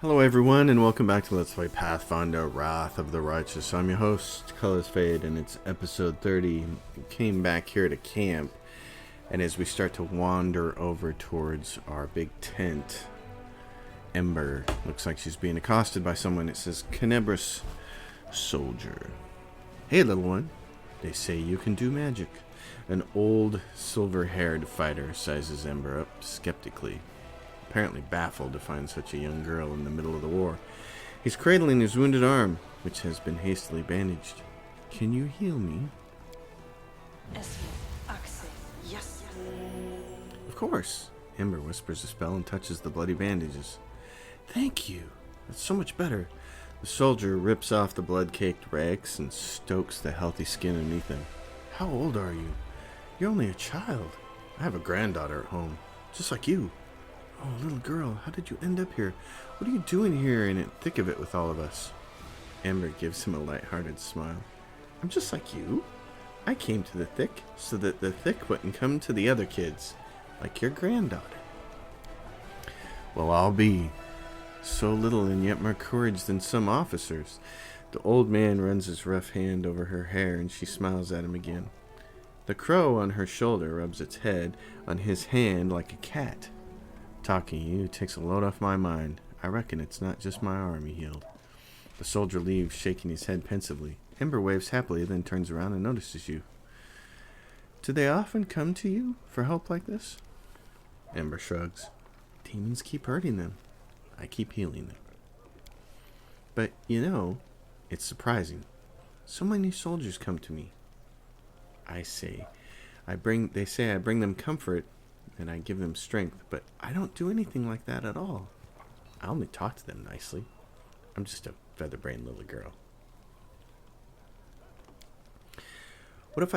Hello everyone, and welcome back to Let's Play Pathfinder Wrath of the Righteous. I'm your host, Colors Fade, and it's episode 30. We came back here to camp, and as we start to wander over towards our big tent, Ember looks like she's being accosted by someone. It says, Canebras Soldier. Hey little one, they say you can do magic. An old, silver-haired fighter sizes Ember up skeptically, apparently baffled to find such a young girl in the middle of the war. He's cradling his wounded arm, which has been hastily bandaged. Can you heal me? Yes. Of course. Ember whispers a spell and touches the bloody bandages. Thank you. That's so much better. The soldier rips off the blood-caked rags and stokes the healthy skin underneath him. How old are you? You're only a child. I have a granddaughter at home, just like you. Oh, little girl, how did you end up here? What are you doing here in the thick of it with all of us? Ember gives him a light-hearted smile. I'm just like you. I came to the thick so that the thick wouldn't come to the other kids, like your granddaughter. Well, I'll be. So little and yet more courage than some officers. The old man runs his rough hand over her hair and she smiles at him again. The crow on her shoulder rubs its head on his hand like a cat. Talking to you takes a load off my mind. I reckon it's not just my arm he healed. The soldier leaves, shaking his head pensively. Ember waves happily, then turns around and notices you. Do they often come to you for help like this? Ember shrugs. Demons keep hurting them. I keep healing them. But, it's surprising. So many soldiers come to me. They say I bring them comfort and I give them strength, but I don't do anything like that at all. I only talk to them nicely. I'm just a featherbrained little girl. What if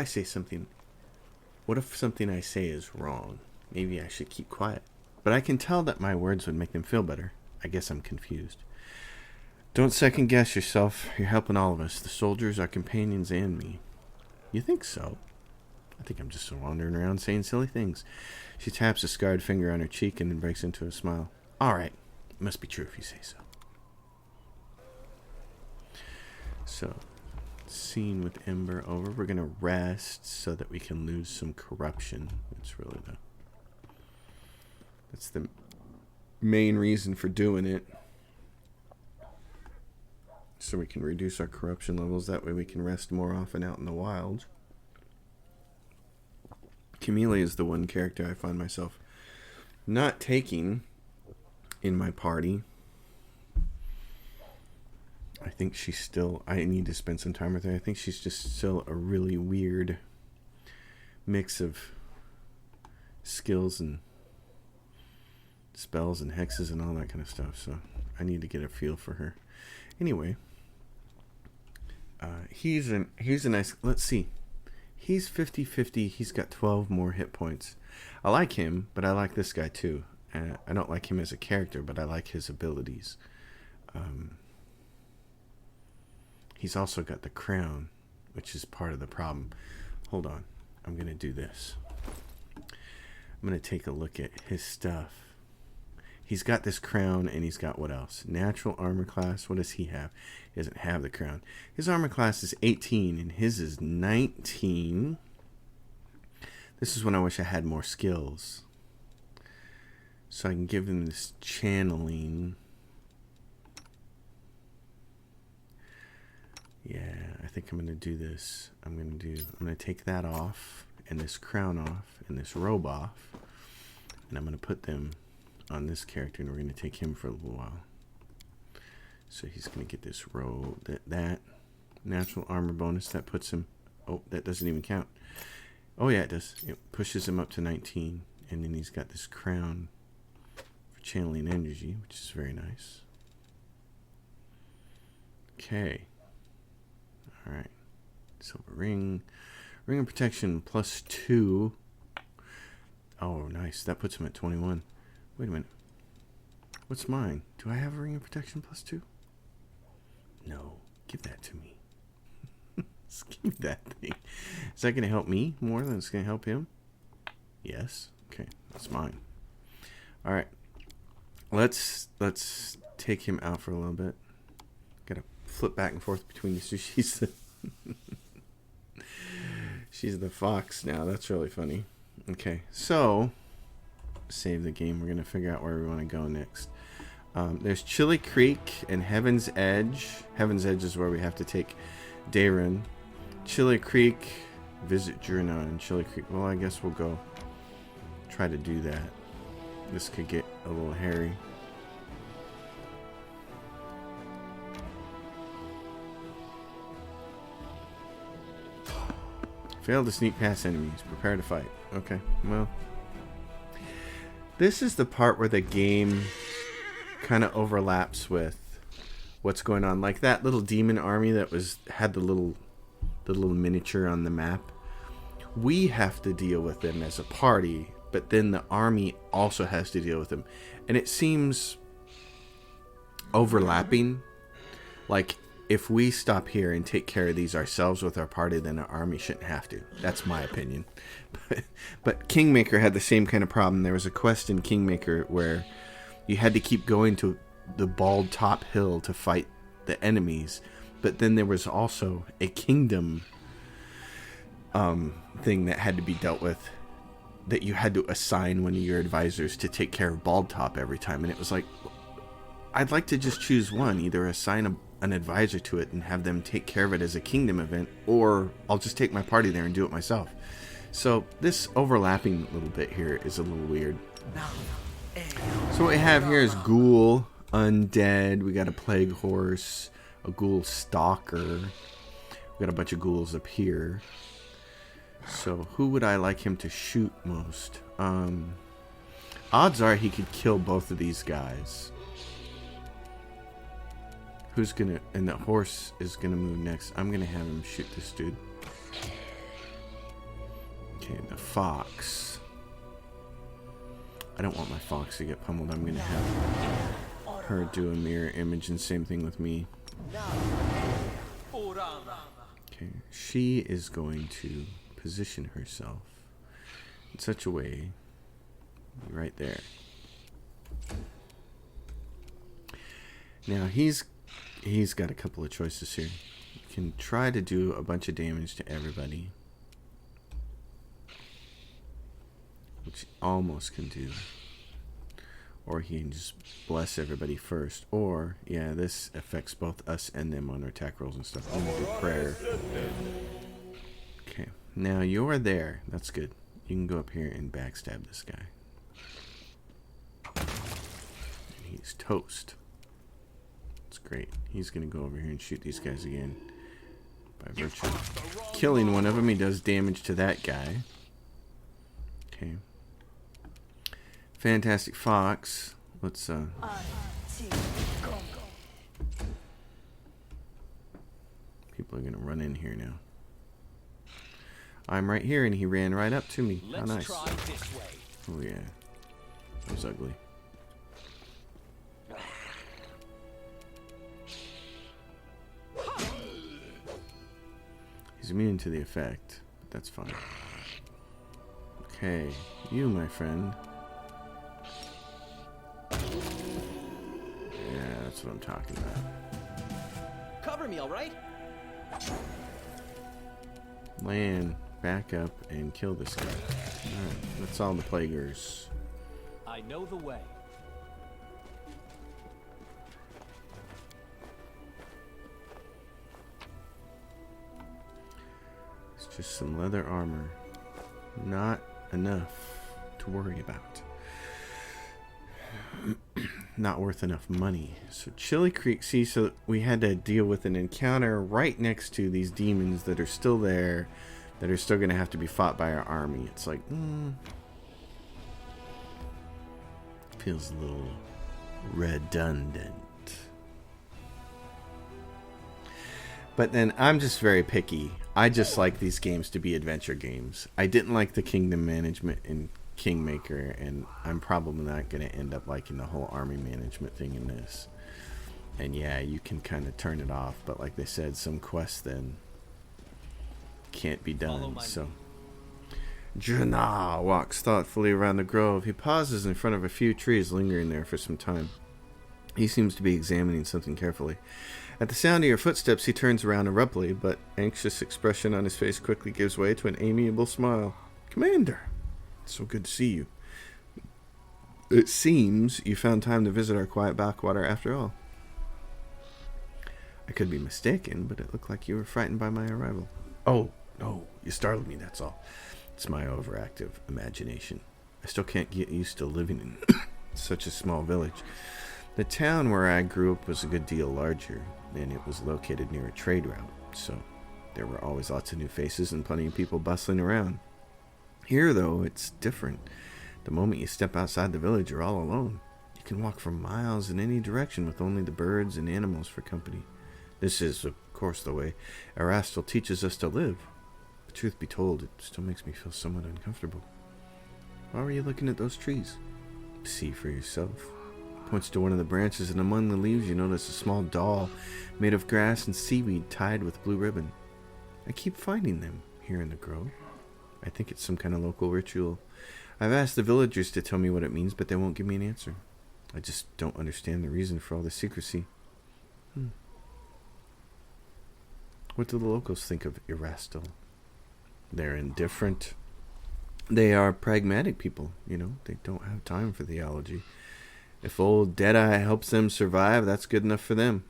something I say is wrong? Maybe I should keep quiet. But I can tell that my words would make them feel better. I guess I'm confused. Don't second guess yourself. You're helping all of us, the soldiers, our companions, and me. You think so? I think I'm just wandering around saying silly things. She taps a scarred finger on her cheek and then breaks into a smile. All right. It must be true if you say so. So, scene with Ember over. We're going to rest so that we can lose some corruption. That's the main reason for doing it. So we can reduce our corruption levels. That way we can rest more often out in the wild. Camellia is the one character I find myself not taking in my party. I think I need to spend some time with her. I think she's just still a really weird mix of skills and spells and hexes and all that kind of stuff. So I need to get a feel for her. Anyway, he's a nice, let's see. He's 50-50. He's got 12 more hit points. I like him, but I like this guy too. I don't like him as a character, but I like his abilities. He's also got the crown, which is part of the problem. Hold on. I'm going to do this. I'm going to take a look at his stuff. He's got this crown, and he's got what else? Natural armor class. What does he have? He doesn't have the crown. His armor class is 18, and his is 19. This is when I wish I had more skills. So I can give him this channeling. Yeah, I think I'm going to do this. I'm going to take that off, and this crown off, and this robe off, and I'm going to put them on this character, and we're going to take him for a little while. So he's going to get this robe, that natural armor bonus, that puts him, that doesn't even count. Oh yeah, it does. It pushes him up to 19, and then he's got this crown for channeling energy, which is very nice. Okay. Alright. Silver ring of protection +2. Oh, nice. That puts him at 21. Wait a minute. What's mine? Do I have a ring of protection +2? No. Give that to me. Just give that thing. Is that going to help me more than it's going to help him? Yes. Okay. That's mine. All right. Let's take him out for a little bit. Gotta flip back and forth between these two. She's the fox now. That's really funny. Okay, so save the game. We're gonna figure out where we want to go next. There's Chili Creek and Heaven's Edge. Heaven's Edge is where we have to take Darren. Chili Creek, visit Jurna and Chili Creek. Well, I guess we'll go try to do that. This could get a little hairy. Fail to sneak past enemies. Prepare to fight. Okay, well. This is the part where the game kind of overlaps with what's going on. Like that little demon army that had the little miniature on the map. We have to deal with them as a party, but then the army also has to deal with them. And it seems overlapping. Like, if we stop here and take care of these ourselves with our party, then our army shouldn't have to. That's my opinion. But Kingmaker had the same kind of problem. There was a quest in Kingmaker where you had to keep going to the bald top hill to fight the enemies. But then there was also a kingdom thing that had to be dealt with, that you had to assign one of your advisors to take care of Bald Top every time. And it was like, I'd like to just choose one. Either assign an advisor to it and have them take care of it as a kingdom event, or I'll just take my party there and do it myself. So this overlapping little bit here is a little weird. So what we have here is Ghoul, Undead. We got a Plague Horse, a Ghoul Stalker. We got a bunch of ghouls up here. So who would I like him to shoot most? Odds are he could kill both of these guys. Who's gonna... And the horse is gonna move next. I'm gonna have him shoot this dude. Okay, the fox. I don't want my fox to get pummeled. I'm gonna have her do a mirror image, and same thing with me. Okay, she is going to position herself in such a way, right there. Now he's got a couple of choices here. He can try to do a bunch of damage to everybody, which he almost can do, or he can just bless everybody first, or yeah, this affects both us and them on our attack rolls and stuff. I'm gonna do prayer. Okay, now you're there. That's good. You can go up here and backstab this guy. And he's toast. That's great. He's going to go over here and shoot these guys again. By virtue of killing one of them, he does damage to that guy. Okay. Fantastic Fox. Let's, people are going to run in here now. I'm right here, and he ran right up to me. How nice. Oh, yeah. That was ugly. He's immune to the effect. But that's fine. Okay. You, my friend. Yeah, that's what I'm talking about. Cover me, all right? Land. Back up and kill this guy. Alright, that's all the plaguers. I know the way. It's just some leather armor. Not enough to worry about. Not worth enough money. So Chili Creek, see, so we had to deal with an encounter right next to these demons that are still there, that are still going to have to be fought by our army. It's like, feels a little redundant. But then I'm just very picky. I just like these games to be adventure games. I didn't like the kingdom management in Kingmaker, and I'm probably not going to end up liking the whole army management thing in this. And yeah, you can kind of turn it off, but like they said, some quests then can't be done. So Jana walks thoughtfully around the grove. He pauses in front of a few trees, lingering there for some time. He seems to be examining something carefully. At the sound of your footsteps, he turns around abruptly, but anxious expression on his face quickly gives way to an amiable smile. Commander, it's so good to see you. It seems you found time to visit our quiet backwater after all. I could be mistaken, but it looked like you were frightened by my arrival. Oh, no, you startled me, that's all. It's my overactive imagination. I still can't get used to living in such a small village. The town where I grew up was a good deal larger, and it was located near a trade route, so there were always lots of new faces and plenty of people bustling around. Here, though, it's different. The moment you step outside the village, you're all alone. You can walk for miles in any direction with only the birds and animals for company. This is, of course, the way Erastil teaches us to live. But truth be told, it still makes me feel somewhat uncomfortable. Why were you looking at those trees? See for yourself. Points to one of the branches, and among the leaves you notice a small doll made of grass and seaweed tied with blue ribbon. I keep finding them here in the grove. I think it's some kind of local ritual. I've asked the villagers to tell me what it means, but they won't give me an answer. I just don't understand the reason for all the secrecy. What do the locals think of Erastil? They're indifferent. They are pragmatic people, They don't have time for theology. If old Deadeye helps them survive, that's good enough for them.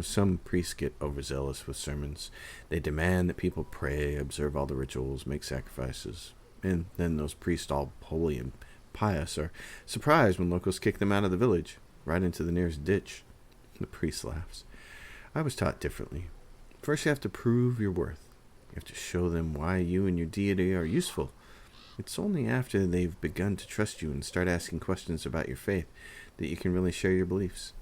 Some priests get overzealous with sermons. They demand that people pray, observe all the rituals, make sacrifices. And then those priests, all holy and pious, are surprised when locals kick them out of the village, right into the nearest ditch. The priest laughs. I was taught differently. First, you have to prove your worth. You have to show them why you and your deity are useful. It's only after they've begun to trust you and start asking questions about your faith that you can really share your beliefs.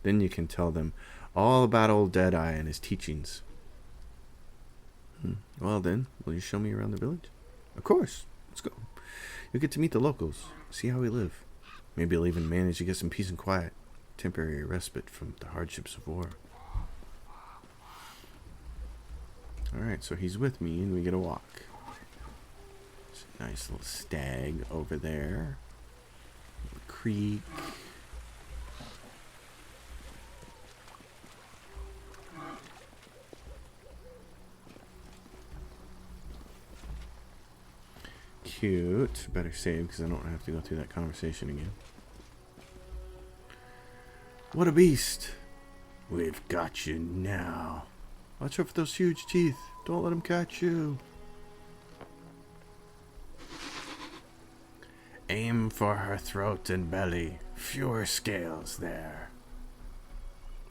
Then you can tell them all about old Deadeye and his teachings. Well then, will you show me around the village? Of course. Let's go. You'll get to meet the locals, see how we live. Maybe you'll even manage to get some peace and quiet, temporary respite from the hardships of war. Alright, so he's with me and we get a walk. There's a nice little stag over there. A creek. Cute. Better save because I don't have to go through that conversation again. What a beast. We've got you now. Watch out for those huge teeth. Don't let them catch you. Aim for her throat and belly. Fewer scales there.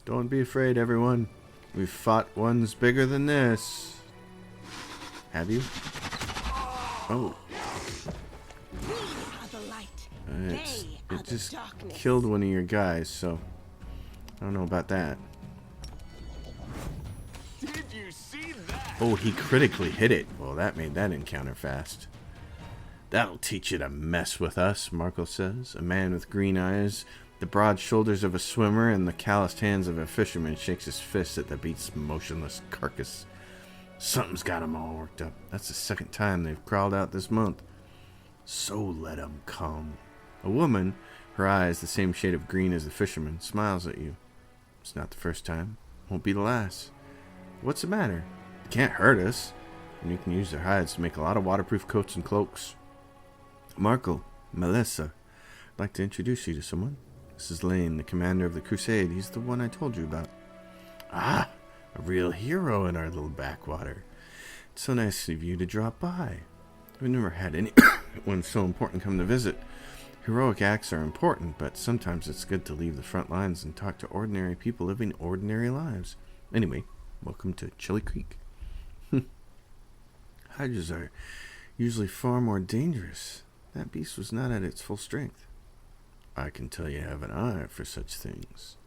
Don't be afraid, everyone. We've fought ones bigger than this. Have you? Oh. It just killed one of your guys, so I don't know about that. Did you see that? Oh, he critically hit it. Well, that made that encounter fast. That'll teach you to mess with us, Marco says. A man with green eyes, the broad shoulders of a swimmer, and the calloused hands of a fisherman shakes his fist at the beast's motionless carcass. Something's got him all worked up. That's the second time they've crawled out this month. So let 'em come. A woman, her eyes the same shade of green as the fisherman, smiles at you. It's not the first time. Won't be the last. What's the matter? They can't hurt us. And you can use their hides to make a lot of waterproof coats and cloaks. Marco, Melissa, I'd like to introduce you to someone. This is Lane, the commander of the crusade. He's the one I told you about. Ah, a real hero in our little backwater. It's so nice of you to drop by. We've never had anyone so important come to visit. Heroic acts are important, but sometimes it's good to leave the front lines and talk to ordinary people living ordinary lives. Anyway, welcome to Chili Creek. Hydras are usually far more dangerous. That beast was not at its full strength. I can tell you have an eye for such things.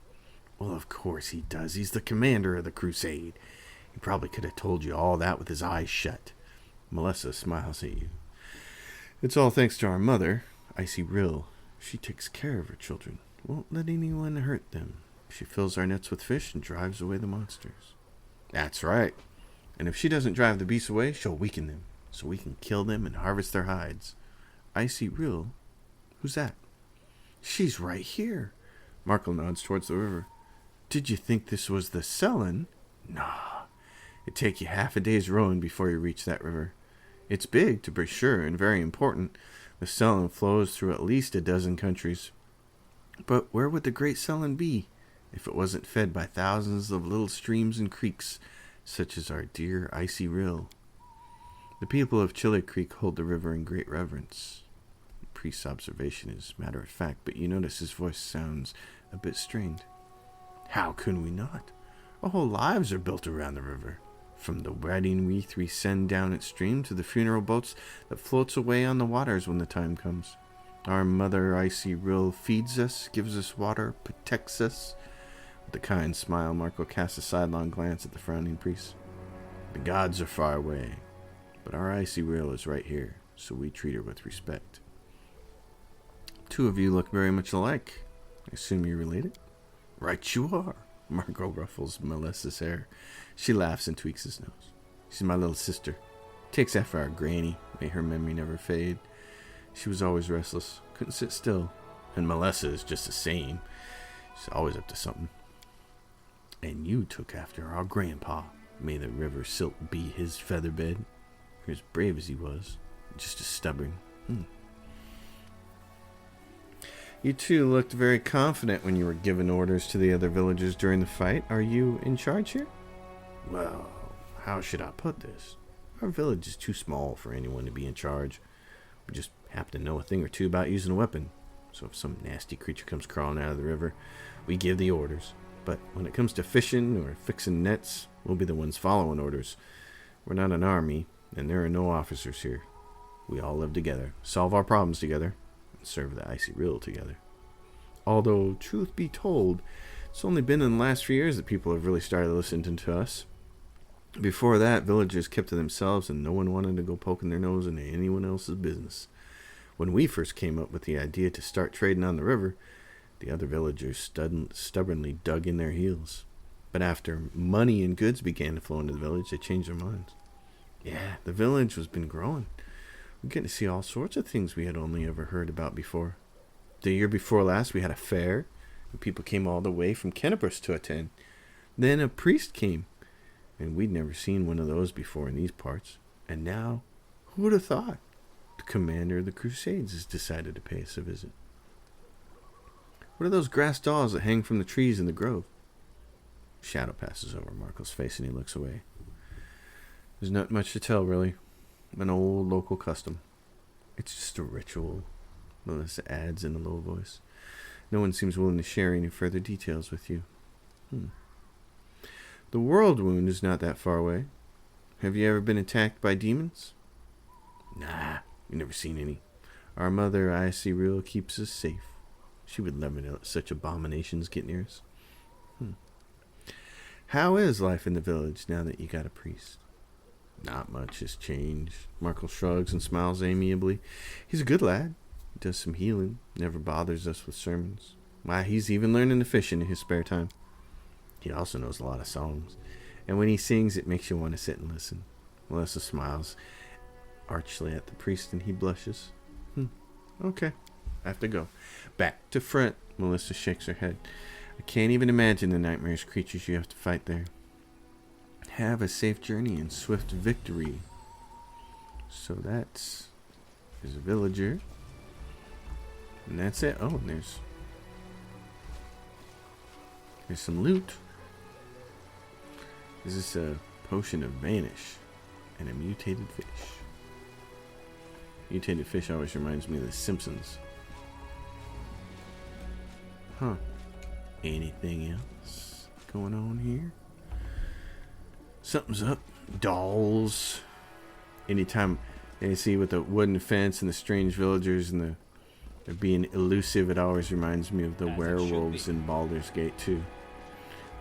Well, of course he does. He's the commander of the crusade. He probably could have told you all that with his eyes shut. Melissa smiles at you. It's all thanks to our mother, Icy Rill. She takes care of her children. Won't let anyone hurt them. She fills our nets with fish and drives away the monsters. That's right. And if she doesn't drive the beasts away, she'll weaken them, so we can kill them and harvest their hides. Icy Rill? Who's that? She's right here. Markle nods towards the river. Did you think this was the Selin? Nah. It'd take you half a day's rowing before you reach that river. It's big, to be sure, and very important. The Selin flows through at least a dozen countries. But where would the great Selin be if it wasn't fed by thousands of little streams and creeks, such as our dear Icy Rill? The people of Chili Creek hold the river in great reverence. The priest's observation is matter of fact, but you notice his voice sounds a bit strained. How can we not? Our whole lives are built around the river. From the wedding wreath we send down its stream to the funeral boats that floats away on the waters when the time comes. Our mother Icy Rill feeds us, gives us water, protects us. With a kind smile, Marco casts a sidelong glance at the frowning priest. The gods are far away, but our Icy Rill is right here, so we treat her with respect. Two of you look very much alike. I assume you're related? Right you are. Marco ruffles Melissa's hair. She laughs and tweaks his nose. She's my little sister. Takes after our granny. May her memory never fade. She was always restless. Couldn't sit still. And Melissa is just the same. She's always up to something. And you took after our grandpa. May the river silk be his featherbed. You're as brave as he was. Just as stubborn. You two looked very confident when you were giving orders to the other villagers during the fight. Are you in charge here? Well, how should I put this? Our village is too small for anyone to be in charge. We just happen to know a thing or two about using a weapon. So if some nasty creature comes crawling out of the river, we give the orders. But when it comes to fishing or fixing nets, we'll be the ones following orders. We're not an army, and there are no officers here. We all live together, solve our problems together, and serve the Icy Rill together. Although, truth be told, it's only been in the last few years that people have really started listening to us. Before that, villagers kept to themselves and no one wanted to go poking their nose into anyone else's business. When we first came up with the idea to start trading on the river, the other villagers stubbornly dug in their heels. But after money and goods began to flow into the village, they changed their minds. Yeah, the village has been growing. We're getting to see all sorts of things we had only ever heard about before. The year before last, we had a fair, and people came all the way from Kennebrus to attend. Then a priest came, and we'd never seen one of those before in these parts. And now, who would have thought? The commander of the Crusades has decided to pay us a visit. What are those grass dolls that hang from the trees in the grove? Shadow passes over Marco's face and he looks away. There's not much to tell, really. An old local custom. It's just a ritual, Melissa adds in a low voice. No one seems willing to share any further details with you. The world wound is not that far away. Have you ever been attacked by demons? Nah, we've never seen any. Our mother, Icy Rill, keeps us safe. She would never let such abominations get near us. How is life in the village now that you got a priest? Not much has changed. Markle shrugs and smiles amiably. He's a good lad. He does some healing. Never bothers us with sermons. Why, he's even learning to fish in his spare time. He also knows a lot of songs. And when he sings, it makes you want to sit and listen. Melissa smiles archly at the priest and he blushes. Okay. I have to go. Back to front. Melissa shakes her head. I can't even imagine the nightmarish creatures you have to fight there. Have a safe journey and swift victory. So there's a villager. And that's it. Oh, and there's some loot. Is this a potion of vanish and a mutated fish? Mutated fish always reminds me of the Simpsons. Anything else going on here? Something's up. Dolls. Anytime you see with the wooden fence and the strange villagers and they're being elusive, it always reminds me of the werewolves in Baldur's Gate 2.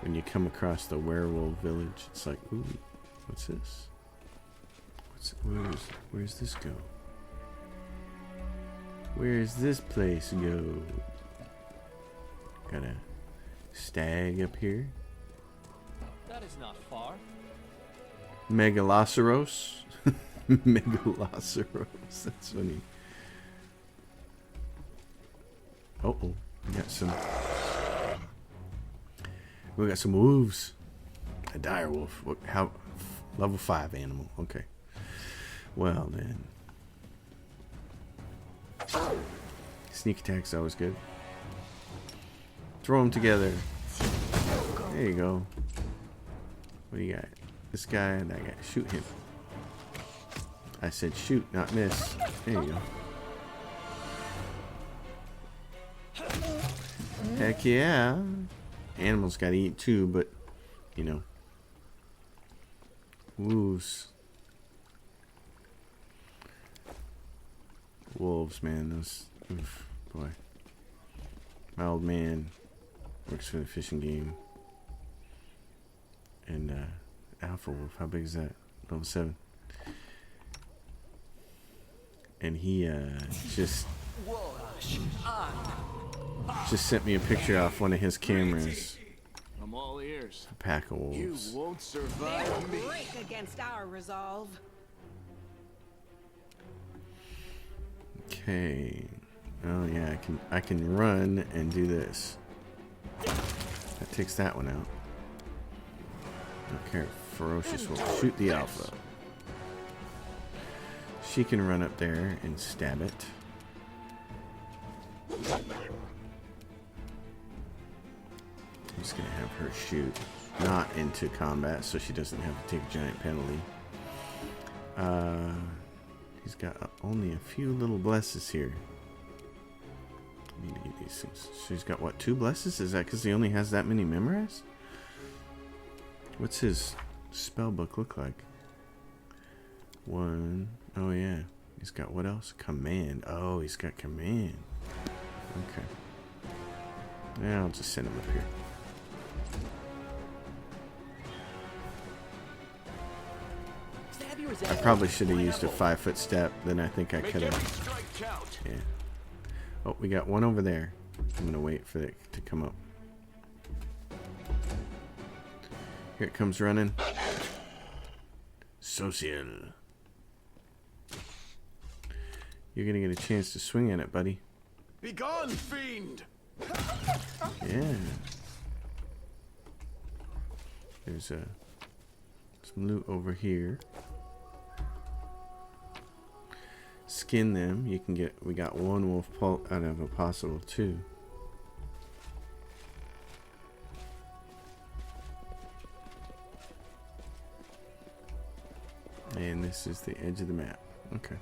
When you come across the werewolf village, it's like, ooh, what's this? Where's this go? Where's this place go? Got a stag up here. That is not far. Megaloceros. Megaloceros. That's funny. Oh, got some We got some wolves. A dire wolf. How? Level 5 animal. Okay. Well then. Sneak attack's always good. Throw them together. There you go. What do you got? This guy and that guy. Shoot him. I said shoot, not miss. There you go. Heck yeah. Animals gotta eat too, but, you know. Wolves. Wolves, man. Those. Oof, boy. My old man works for the fishing game. And, Alpha Wolf. How big is that? Level 7. And he, just sent me a picture off one of his cameras. I'm all ears. A pack of wolves. You won't survive me. Break against our resolve. Okay. Oh yeah, I can run and do this. That takes that one out. Okay, ferocious wolf. Shoot the alpha. She can run up there and stab it. I'm just gonna have her shoot. Not into combat, so she doesn't have to take a giant penalty. He's got only a few little blesses here. I need to get these things. So he's got what, 2 blesses? Is that because he only has that many memorized? What's his spell book look like? 1. Oh yeah. He's got what else? Command. Oh, he's got command. Okay. Yeah, I'll just send him up here. I probably should have used a 5-foot step. Then I think I could have. Yeah. Oh, we got one over there. I'm gonna wait for it to come up. Here it comes running. Social. You're gonna get a chance to swing at it, buddy. Be gone, fiend! Yeah. There's some loot over here. Skin them. You can get. We got 1 wolf pulp out of a possible 2. And this is the edge of the map. Okay.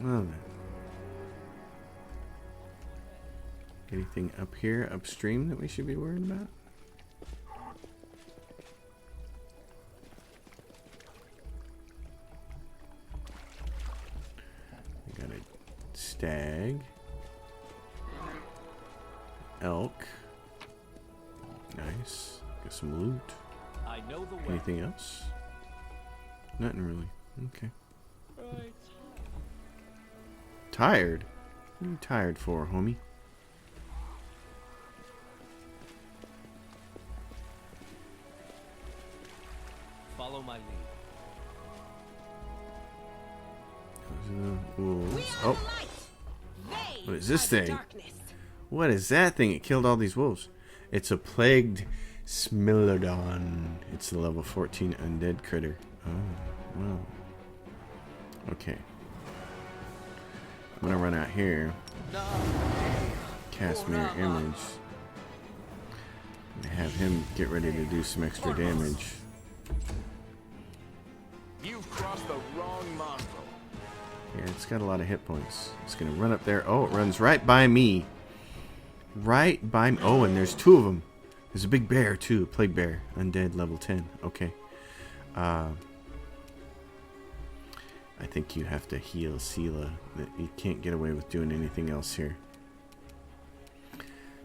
Well then. Anything up here, upstream, that we should be worried about? We got a stag. Elk. Nice. Got some loot. I know the way. Anything else? Nothing really. Okay. Right. Tired? What are you tired for, homie? Follow my lead. Wolves. Oh, what is this thing? What is that thing? It killed all these wolves. It's a plagued Smilodon. It's a level 14 undead critter. Oh, well. Okay. I'm gonna run out here. Cast mirror image. And have him get ready to do some extra damage. You've crossed the wrong mongrel. Yeah, it's got a lot of hit points. It's gonna run up there. Oh, it runs right by me. Right by me. Oh, and there's 2 of them. There's a big bear too. Plague bear. Undead level 10. Okay. I think you have to heal Sela. You can't get away with doing anything else here.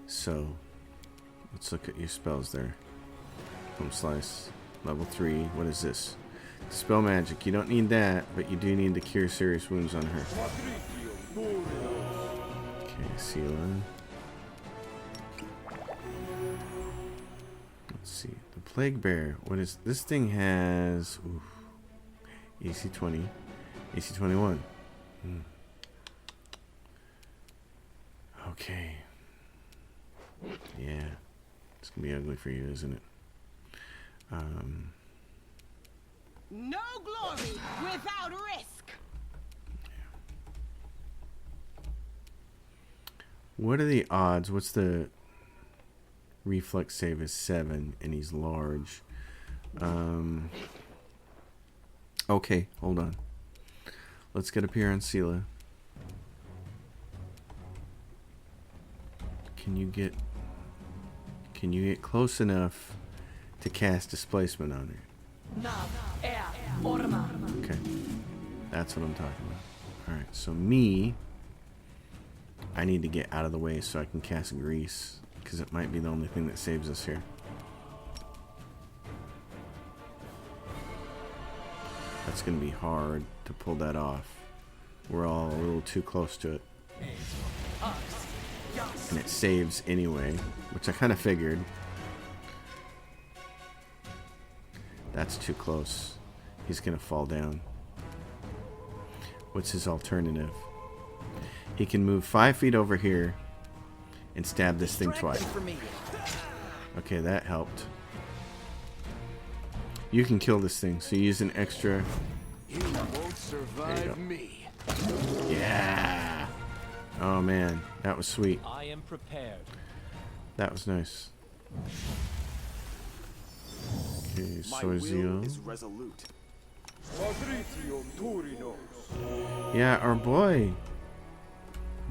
So, let's look at your spells there. Home Slice. Level 3. What is this? Spell magic. You don't need that, but you do need to cure serious wounds on her. Okay, Sela. Let's see. The Plague Bear. What is this thing has? Oof. AC 20. AC 21. Okay. Yeah. It's gonna be ugly for you, isn't it? No glory without risk. What are the odds? What's the reflex save is 7 and he's large. Okay, hold on. Let's get up here on Sela. Can you get close enough to cast displacement on her? Okay. That's what I'm talking about. Alright, so I need to get out of the way so I can cast Grease, because it might be the only thing that saves us here. That's going to be hard to pull that off. We're all a little too close to it. And it saves anyway, which I kind of figured. That's too close. He's going to fall down. What's his alternative? He can move 5 feet over here and stab this thing twice. Okay, that helped. You can kill this thing, so use an extra. You won't survive me. Yeah. Oh man, that was sweet. I am prepared. That was nice. Okay, My will Soizio. is resolute. Yeah, our boy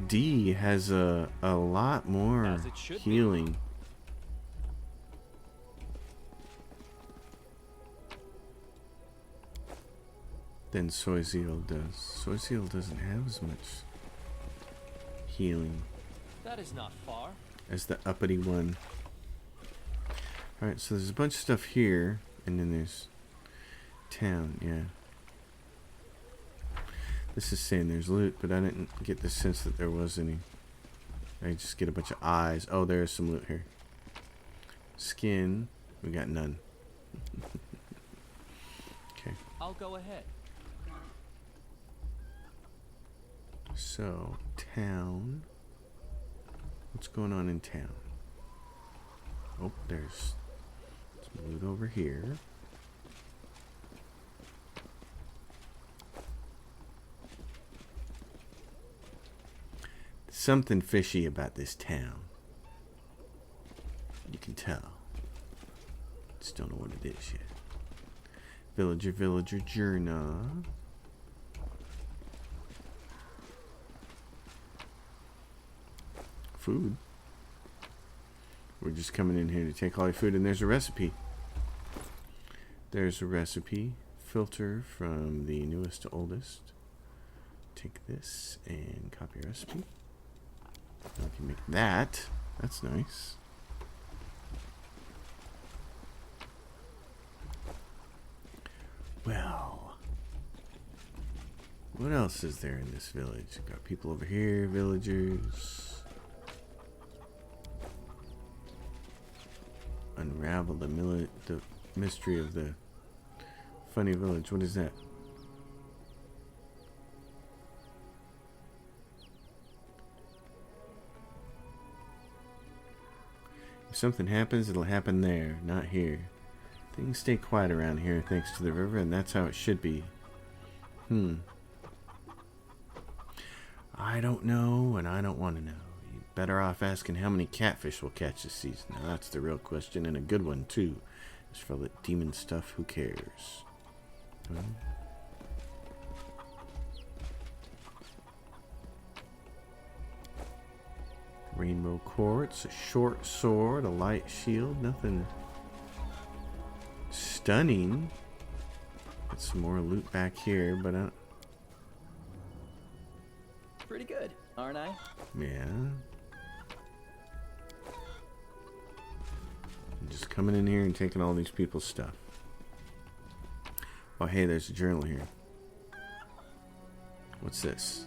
D has a lot more As it should be. healing. Than Soizio does. Soizio doesn't have as much healing That is not far. as the uppity one. Alright, so there's a bunch of stuff here, and then there's town, yeah. This is saying there's loot, but I didn't get the sense that there was any. I just get a bunch of eyes. Oh, there's some loot here. Skin, we got none. Okay, I'll go ahead. so town. What's going on in town? Oh, there's some loot over here. Something fishy about this town. You can tell. Just don't know what it is yet. Villager journal. Food. We're just coming in here to take all your food, and there's a recipe. There's a recipe. Filter from the newest to oldest. Take this and copy recipe. Now we can make that. That's nice. Well, what else is there in this village? We've got people over here, villagers. Unravel the mystery of the funny village. What is that? If something happens, it'll happen there, not here. Things stay quiet around here thanks to the river, and that's how it should be. I don't know, and I don't want to know. You're better off asking how many catfish we'll catch this season. Now that's the real question, and a good one, too. As for all that demon stuff, who cares? Rainbow quartz, a short sword, a light shield, nothing stunning. Got some more loot back here, but Pretty good, aren't I? yeah. I'm just coming in here and taking all these people's stuff. Oh, hey, there's a journal here. What's this?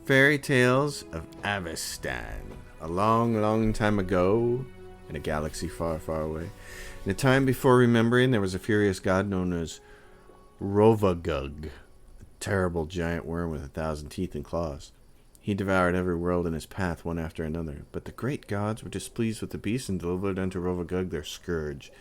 Fairy Tales of Avestan. A long, long time ago, in a galaxy far, far away, in a time before remembering, there was a furious god known as Rovagug, a terrible giant worm with 1,000 teeth and claws. He devoured every world in his path, one after another. But the great gods were displeased with the beast and delivered unto Rovagug their scourge.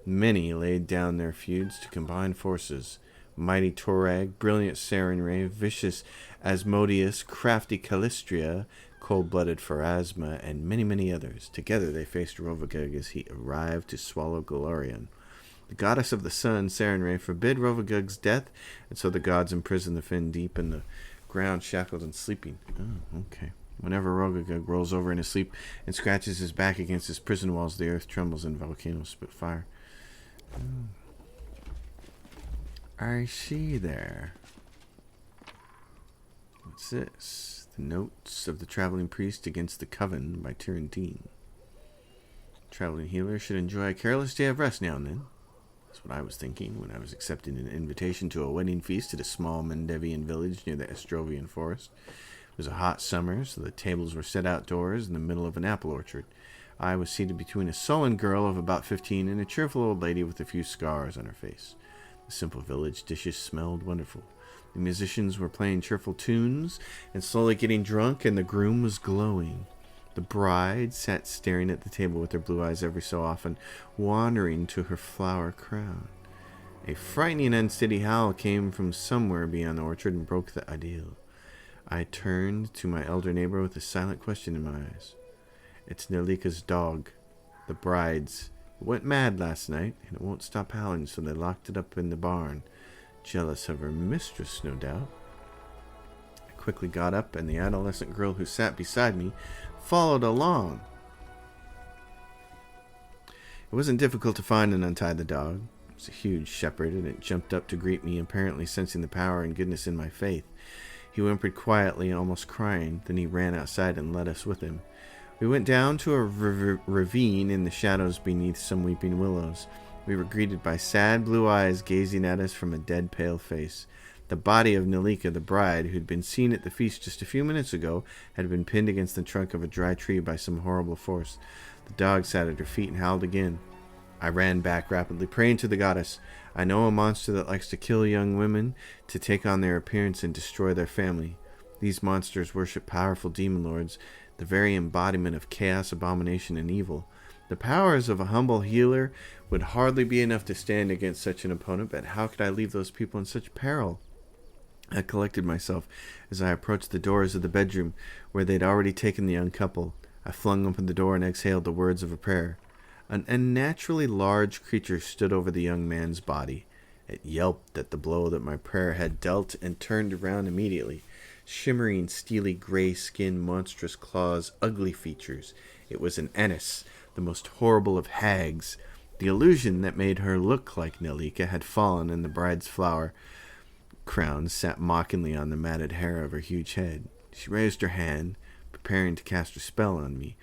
Many laid down their feuds to combine forces. Mighty Torag, brilliant Sarenrae, vicious Asmodeus, crafty Calistria, cold-blooded Pharasma, and many, many others. Together they faced Rovagug as he arrived to swallow Golarion. The goddess of the sun, Sarenrae, forbid Rovagug's death, and so the gods imprisoned the fin deep in the ground, shackled and sleeping. Oh, okay. Whenever Rovagug rolls over in his sleep and scratches his back against his prison walls, the earth trembles and volcanoes spit fire. Oh. I see there. What's this? The Notes of the Traveling Priest Against the Coven by Tyrantine. Traveling healer should enjoy a careless day of rest now and then. That's what I was thinking when I was accepting an invitation to a wedding feast at a small Mendevian village near the Estrovian forest. It was a hot summer, so the tables were set outdoors in the middle of an apple orchard. I was seated between a sullen girl of about 15 and a cheerful old lady with a few scars on her face. The simple village dishes smelled wonderful. The musicians were playing cheerful tunes and slowly getting drunk, and the groom was glowing. The bride sat staring at the table with her blue eyes every so often wandering to her flower crown. A frightening unsteady howl came from somewhere beyond the orchard and broke the idyll. I turned to my elder neighbor with a silent question in my eyes. It's Nelika's dog, the bride's. It went mad last night, and it won't stop howling, so they locked it up in the barn. Jealous of her mistress, no doubt. I quickly got up, and the adolescent girl who sat beside me followed along. It wasn't difficult to find and untie the dog. It was a huge shepherd, and it jumped up to greet me, apparently sensing the power and goodness in my faith. He whimpered quietly, almost crying. Then he ran outside and led us with him. We went down to a ravine in the shadows beneath some weeping willows. We were greeted by sad blue eyes gazing at us from a dead pale face. The body of Nelika, the bride, who'd been seen at the feast just a few minutes ago, had been pinned against the trunk of a dry tree by some horrible force. The dog sat at her feet and howled again. I ran back rapidly, praying to the goddess. I know a monster that likes to kill young women, to take on their appearance and destroy their family. These monsters worship powerful demon lords, the very embodiment of chaos, abomination, and evil. The powers of a humble healer would hardly be enough to stand against such an opponent, but how could I leave those people in such peril? I collected myself as I approached the doors of the bedroom where they'd already taken the young couple. I flung open the door and exhaled the words of a prayer. An unnaturally large creature stood over the young man's body. It yelped at the blow that my prayer had dealt and turned around immediately. Shimmering, steely gray skin, monstrous claws, ugly features. It was an Ennis, the most horrible of hags. The illusion that made her look like Nelika had fallen, and the bride's flower crown sat mockingly on the matted hair of her huge head. She raised her hand, preparing to cast a spell on me,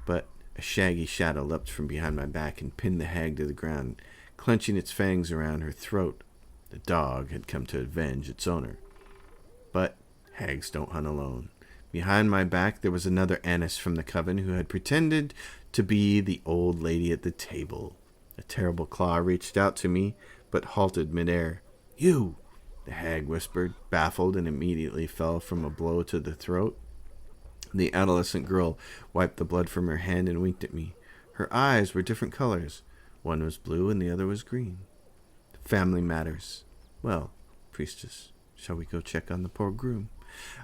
but a shaggy shadow leapt from behind my back and pinned the hag to the ground, clenching its fangs around her throat. The dog had come to avenge its owner. But hags don't hunt alone. Behind my back there was another Annis from the coven who had pretended to be the old lady at the table. A terrible claw reached out to me, but halted midair. "You!" the hag whispered, baffled, and immediately fell from a blow to the throat. The adolescent girl wiped the blood from her hand and winked at me. Her eyes were different colors. One was blue and the other was green. Family matters. Well, priestess, shall we go check on the poor groom?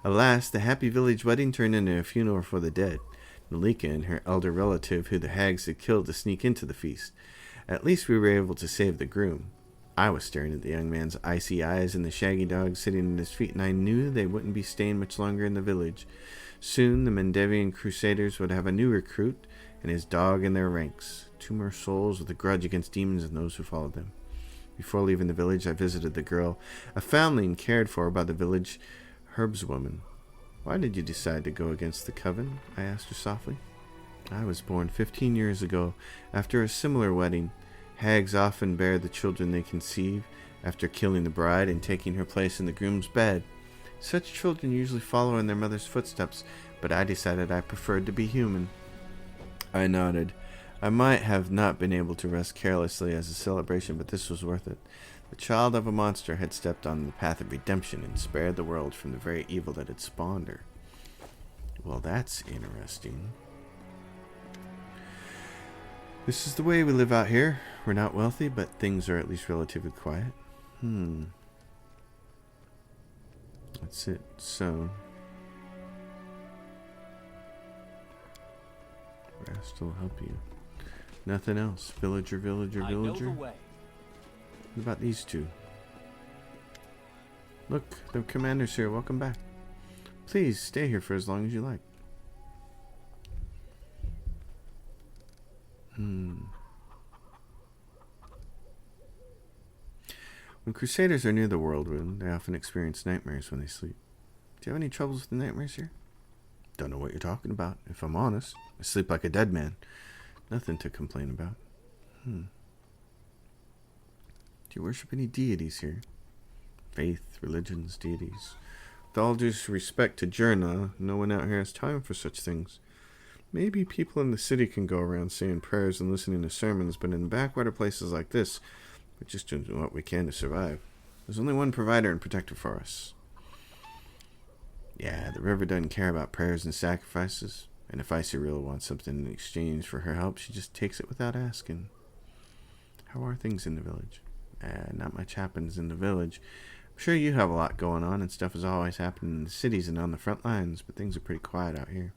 Alas, the happy village wedding turned into a funeral for the dead. Nelika and her elder relative, who the hags had killed to sneak into the feast. At least we were able to save the groom. I was staring at the young man's icy eyes and the shaggy dog sitting at his feet, and I knew they wouldn't be staying much longer in the village. Soon the Mendevian crusaders would have a new recruit and his dog in their ranks. 2 more souls with a grudge against demons and those who followed them. Before leaving the village, I visited the girl, a foundling cared for by the village herbswoman. "Why did you decide to go against the coven?" I asked her softly. "I was born 15 years ago, after a similar wedding. Hags often bear the children they conceive, after killing the bride and taking her place in the groom's bed. Such children usually follow in their mother's footsteps, but I decided I preferred to be human." I nodded. I might have not been able to rest carelessly as a celebration, but this was worth it. The child of a monster had stepped on the path of redemption and spared the world from the very evil that had spawned her. Well, that's interesting. This is the way we live out here. We're not wealthy, but things are at least relatively quiet. That's it. So, rest will help you. Nothing else. Villager, villager, I know villager. the way. What about these two? Look, the commander's here. Welcome back. Please stay here for as long as you like. When Crusaders are near the Whirlwind, they often experience nightmares when they sleep. Do you have any troubles with the nightmares here? Don't know what you're talking about, if I'm honest. I sleep like a dead man. Nothing to complain about. Do you worship any deities here? Faith, religions, deities. With all due respect to Jurna, no one out here has time for such things. Maybe people in the city can go around saying prayers and listening to sermons, but in backwater places like this, we're just doing what we can to survive. There's only one provider and protector for us. Yeah, the river doesn't care about prayers and sacrifices, and if Icyreal wants something in exchange for her help, she just takes it without asking. How are things in the village? Not much happens in the village. I'm sure you have a lot going on, and stuff is always happening in the cities and on the front lines, but things are pretty quiet out here.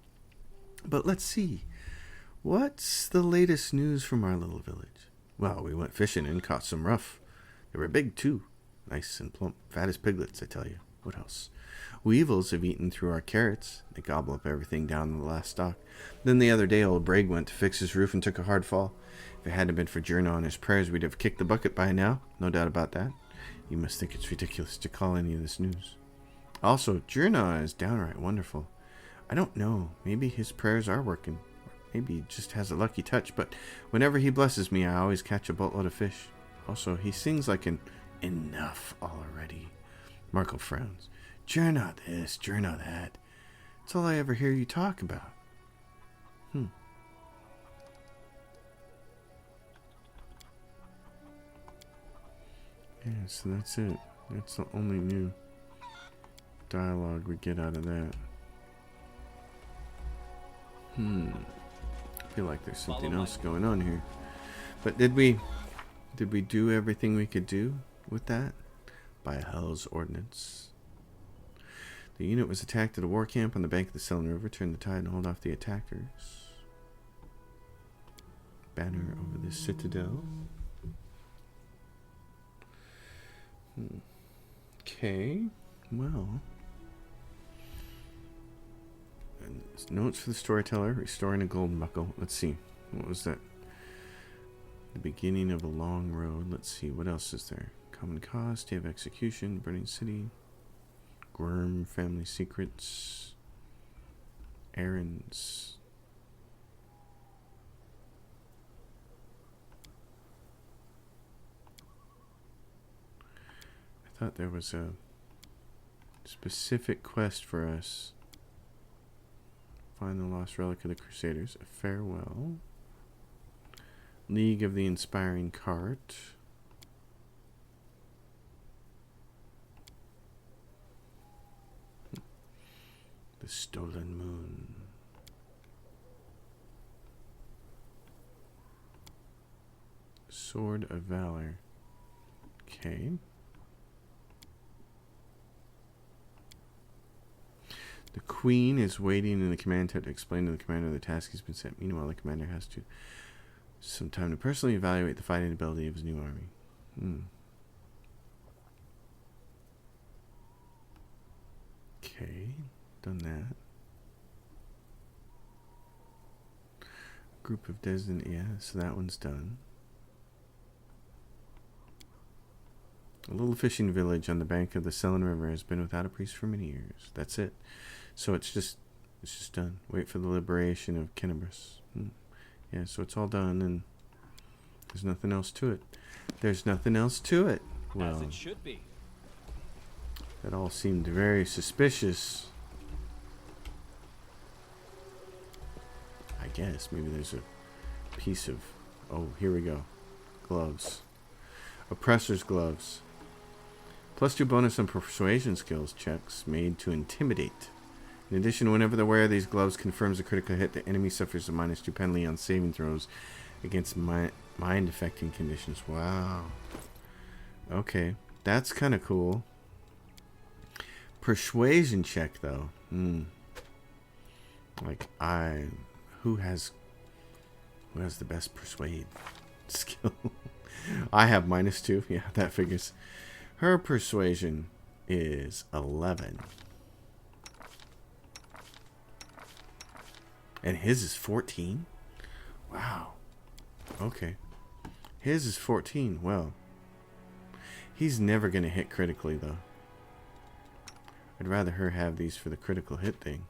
But let's see. What's the latest news from our little village? Well, we went fishing and caught some ruff. They were big, too. Nice and plump. Fat as piglets, I tell you. What else? Weevils have eaten through our carrots. They gobble up everything down to the last stalk. Then the other day, old Bragg went to fix his roof and took a hard fall. If it hadn't been for Jurna and his prayers, we'd have kicked the bucket by now. No doubt about that. You must think it's ridiculous to call any of this news. Also, Jurna is downright wonderful. I don't know. Maybe his prayers are working. Maybe he just has a lucky touch, but whenever he blesses me, I always catch a boatload of fish. Also, he sings like an enough already. Marco frowns. Jurna this, Jurna that. That's all I ever hear you talk about. Yeah, so that's it. That's the only new dialogue we get out of that. I feel like there's something else going on here. But did we do everything we could do with that? By Hell's ordinance. The unit was attacked at a war camp on the bank of the Selene River. Turn the tide and hold off the attackers. Banner over the citadel. Okay, well. And notes for the storyteller, restoring a golden buckle. Let's see. What was that? The beginning of a long road. Let's see. What else is there? Common cause, day of execution, burning city, Gworm, family secrets, errands. I thought there was a specific quest for us. Find the lost relic of the Crusaders. A farewell. League of the Inspiring Cart. The Stolen Moon. Sword of Valor. Okay. The Queen is waiting in the command tent to explain to the commander the task he's been sent. Meanwhile, the commander has to some time to personally evaluate the fighting ability of his new army. Okay, done that. Group of designated, yeah, so that one's done. A little fishing village on the bank of the Selene River has been without a priest for many years. That's it. So it's just done. Wait for the liberation of Kennebrus. Yeah, so it's all done, and there's nothing else to it. There's nothing else to it. Well, as it should be. That all seemed very suspicious. I guess maybe there's a piece of... Oh, here we go. Gloves. Oppressor's gloves. +2 bonus on persuasion skills checks made to intimidate. In addition, whenever the wearer of these gloves confirms a critical hit, the enemy suffers a -2 penalty on saving throws against mind-affecting conditions. Wow. Okay, that's kind of cool. Persuasion check, though. Like, who has the best persuade skill? I have -2. Yeah, that figures. Her persuasion is 11. And his is 14? Wow. Okay. His is 14. Well, he's never going to hit critically, though. I'd rather her have these for the critical hit thing.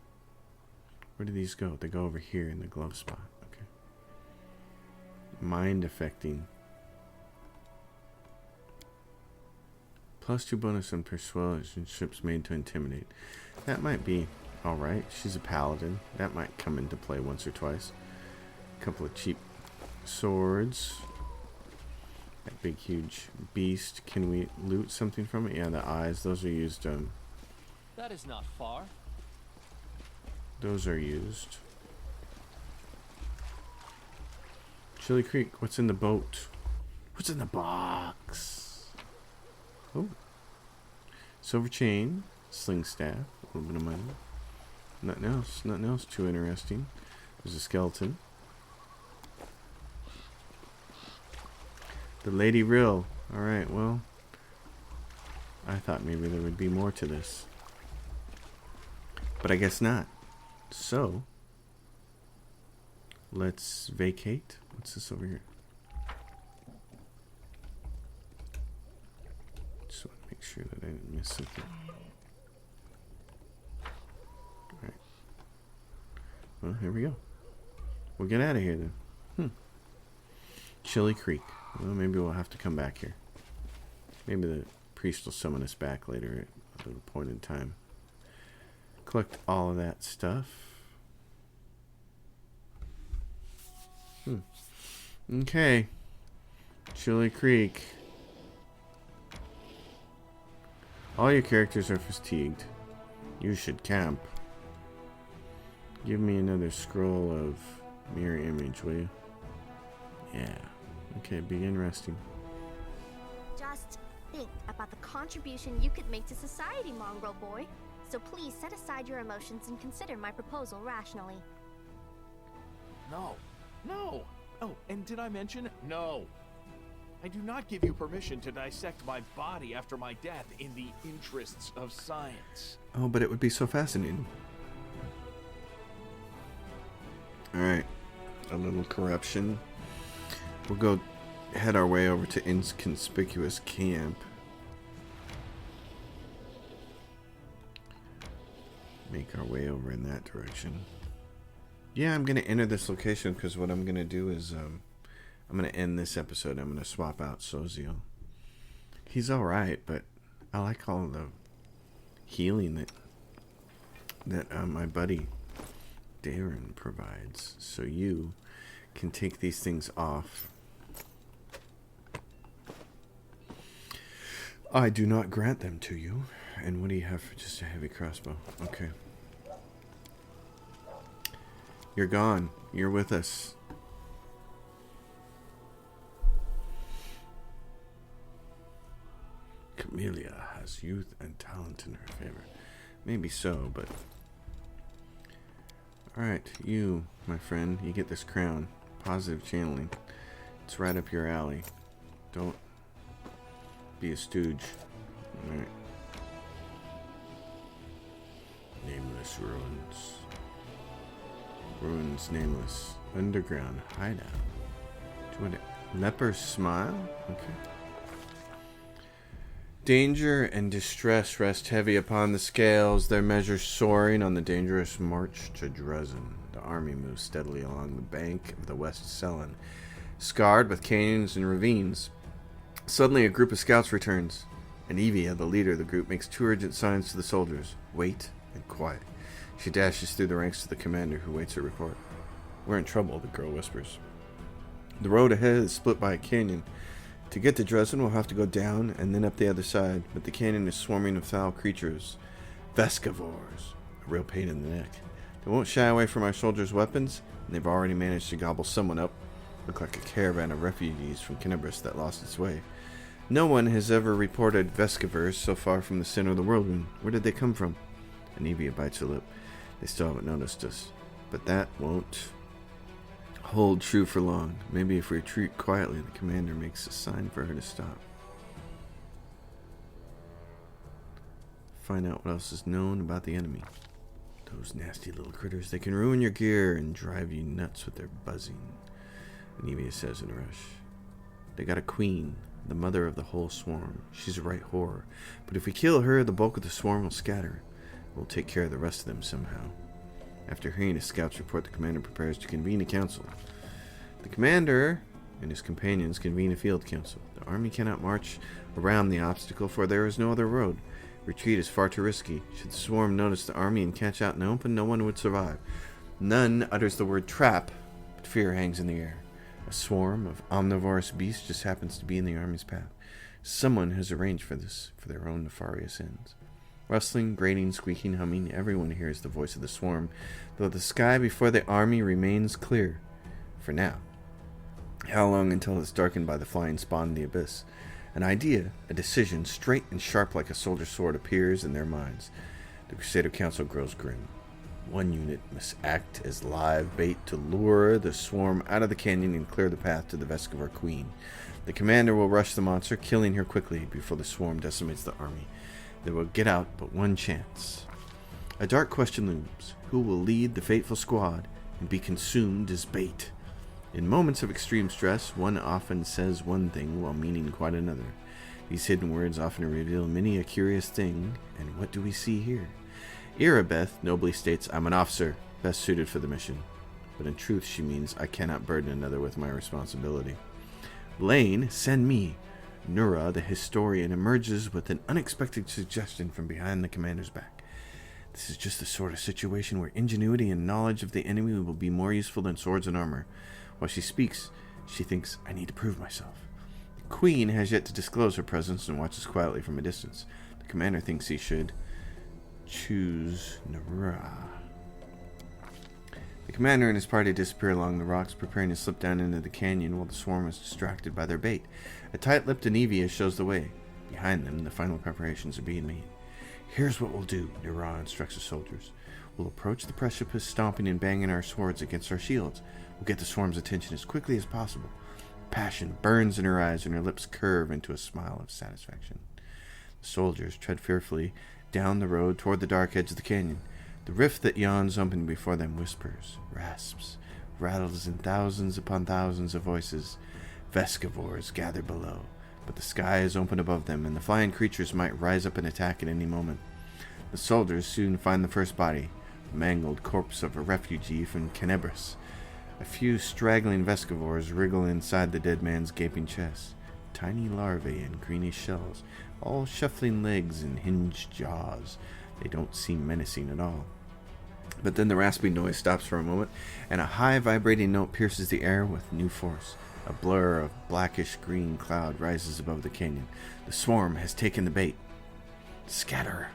Where do these go? They go over here in the glove spot. Okay. Mind affecting. +2 bonus on persuasion ships made to intimidate. That might be alright. She's a paladin. That might come into play once or twice. A couple of cheap swords. That big huge beast. Can we loot something from it? Yeah, the eyes. Those are used. That is not far. Those are used. Chili Creek. What's in the boat? What's in the box? Oh. Silver chain. Sling staff. A little bit of money. Nothing else. Nothing else too interesting. There's a skeleton. The Lady Rill. Alright, well. I thought maybe there would be more to this. But I guess not. So. Let's vacate. What's this over here? Just want to make sure that I didn't miss something. Alright. Well, here we go. We'll get out of here then. Chili Creek. Well, maybe we'll have to come back here. Maybe the priest will summon us back later at a little point in time. Collect all of that stuff. Okay. Chili Creek. All your characters are fatigued. You should camp. Give me another scroll of mirror image, will you? Yeah. Okay, begin resting. Just think about the contribution you could make to society, mongrel boy. So please set aside your emotions and consider my proposal rationally. No. No. Oh, and did I mention? No. I do not give you permission to dissect my body after my death in the interests of science. Oh, but it would be so fascinating. Alright. A little corruption. We'll go head our way over to Inconspicuous Camp. Make our way over in that direction. Yeah, I'm going to enter this location because what I'm going to do is I'm going to end this episode. I'm going to swap out Sozio. He's alright, but I like all the healing that my buddy Darren provides. So you can take these things off. I do not grant them to you. And what do you have for just a heavy crossbow? Okay. You're gone. You're with us. Camellia has youth and talent in her favor. Maybe so, but... Alright, you, my friend, you get this crown. Positive channeling. It's right up your alley. Don't be a stooge. Alright. Nameless ruins. Ruins nameless. Underground hideout. Leper's smile? Okay. Danger and distress rest heavy upon the scales, their measures soaring on the dangerous march to Dresden. The army moves steadily along the bank of the West Selen, scarred with canyons and ravines. Suddenly, a group of scouts returns, and Evia, the leader of the group, makes two urgent signs to the soldiers. Wait and quiet. She dashes through the ranks to the commander, who waits her report. We're in trouble, the girl whispers. The road ahead is split by a canyon. To get to Dresden, we'll have to go down and then up the other side, but the canyon is swarming with foul creatures. Vescivores. A real pain in the neck. They won't shy away from our soldiers' weapons, and they've already managed to gobble someone up. Look like a caravan of refugees from Kinebris that lost its way. No one has ever reported Vescivers so far from the center of the whirlwind. Where did they come from? Anivia bites her lip. They still haven't noticed us. But that won't hold true for long. Maybe if we retreat quietly, the commander makes a sign for her to stop. Find out what else is known about the enemy. Those nasty little critters, they can ruin your gear and drive you nuts with their buzzing. Anivia says in a rush. They got a queen, the mother of the whole swarm. She's a right horror. But if we kill her, the bulk of the swarm will scatter. We'll take care of the rest of them somehow. After hearing a scout's report, the commander prepares to convene a council. The commander and his companions convene a field council. The army cannot march around the obstacle, for there is no other road. Retreat is far too risky. Should the swarm notice the army and catch out in the open, no one would survive. None utters the word trap, but fear hangs in the air. A swarm of omnivorous beasts just happens to be in the army's path. Someone has arranged for this, for their own nefarious ends. Rustling, grating, squeaking, humming, everyone hears the voice of the swarm, though the sky before the army remains clear. For now. How long until it's darkened by the flying spawn in the abyss? An idea, a decision, straight and sharp like a soldier's sword, appears in their minds. The Crusader Council grows grim. One unit must act as live bait to lure the swarm out of the canyon and clear the path to the Vescivor Queen. The commander will rush the monster, killing her quickly before the swarm decimates the army. They will get out but one chance. A dark question looms. Who will lead the fateful squad and be consumed as bait? In moments of extreme stress, one often says one thing while meaning quite another. These hidden words often reveal many a curious thing, and what do we see here? Irabeth nobly states, I'm an officer, best suited for the mission. But in truth she means, I cannot burden another with my responsibility. Lane, send me. Nura, the historian, emerges with an unexpected suggestion from behind the commander's back. This is just the sort of situation where ingenuity and knowledge of the enemy will be more useful than swords and armor. While she speaks, she thinks, I need to prove myself. The Queen has yet to disclose her presence and watches quietly from a distance. The commander thinks he should choose Nura. The commander and his party disappear along the rocks, preparing to slip down into the canyon while the swarm is distracted by their bait. A tight-lipped Anivia shows the way. Behind them, the final preparations are being made. Here's what we'll do, Nura instructs the soldiers. We'll approach the precipice, stomping and banging our swords against our shields. We'll get the swarm's attention as quickly as possible. Passion burns in her eyes, and her lips curve into a smile of satisfaction. The soldiers tread fearfully down the road toward the dark edge of the canyon. The rift that yawns open before them whispers, rasps, rattles in thousands upon thousands of voices. Vescivors gather below, but the sky is open above them, and the flying creatures might rise up and attack at any moment. The soldiers soon find the first body, the mangled corpse of a refugee from Kinebris. A few straggling Vescivors wriggle inside the dead man's gaping chest. Tiny larvae and greenish shells, all shuffling legs and hinged jaws. They don't seem menacing at all. But then the rasping noise stops for a moment, and a high vibrating note pierces the air with new force. A blur of blackish green cloud rises above the canyon. The swarm has taken the bait. Scatter.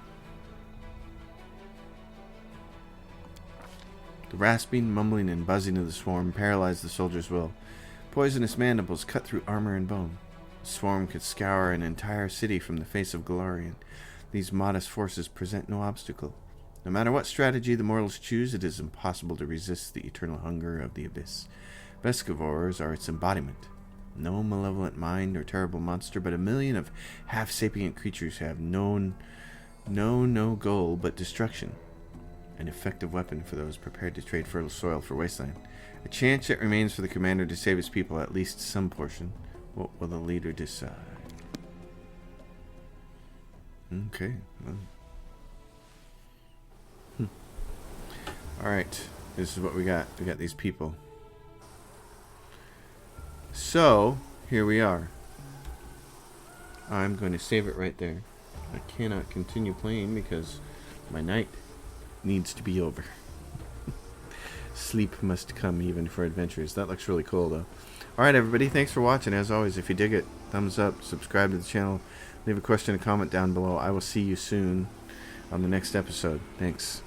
The rasping, mumbling, and buzzing of the swarm paralyze the soldier's will. Poisonous mandibles cut through armor and bone. The swarm could scour an entire city from the face of Galarian. These modest forces present no obstacle. No matter what strategy the mortals choose, it is impossible to resist the eternal hunger of the abyss. Vescivors are its embodiment. No malevolent mind or terrible monster, but a million of half-sapient creatures have known no goal but destruction. An effective weapon for those prepared to trade fertile soil for wasteland. A chance yet remains for the commander to save his people, at least some portion. What will the leader decide? Okay. Well. Alright. This is what we got. We got these people. So, here we are. I'm going to save it right there. I cannot continue playing because my night needs to be over. Sleep must come even for adventurers. That looks really cool though. Alright everybody, thanks for watching. As always, if you dig it, thumbs up, subscribe to the channel, leave a question and comment down below. I will see you soon on the next episode. Thanks.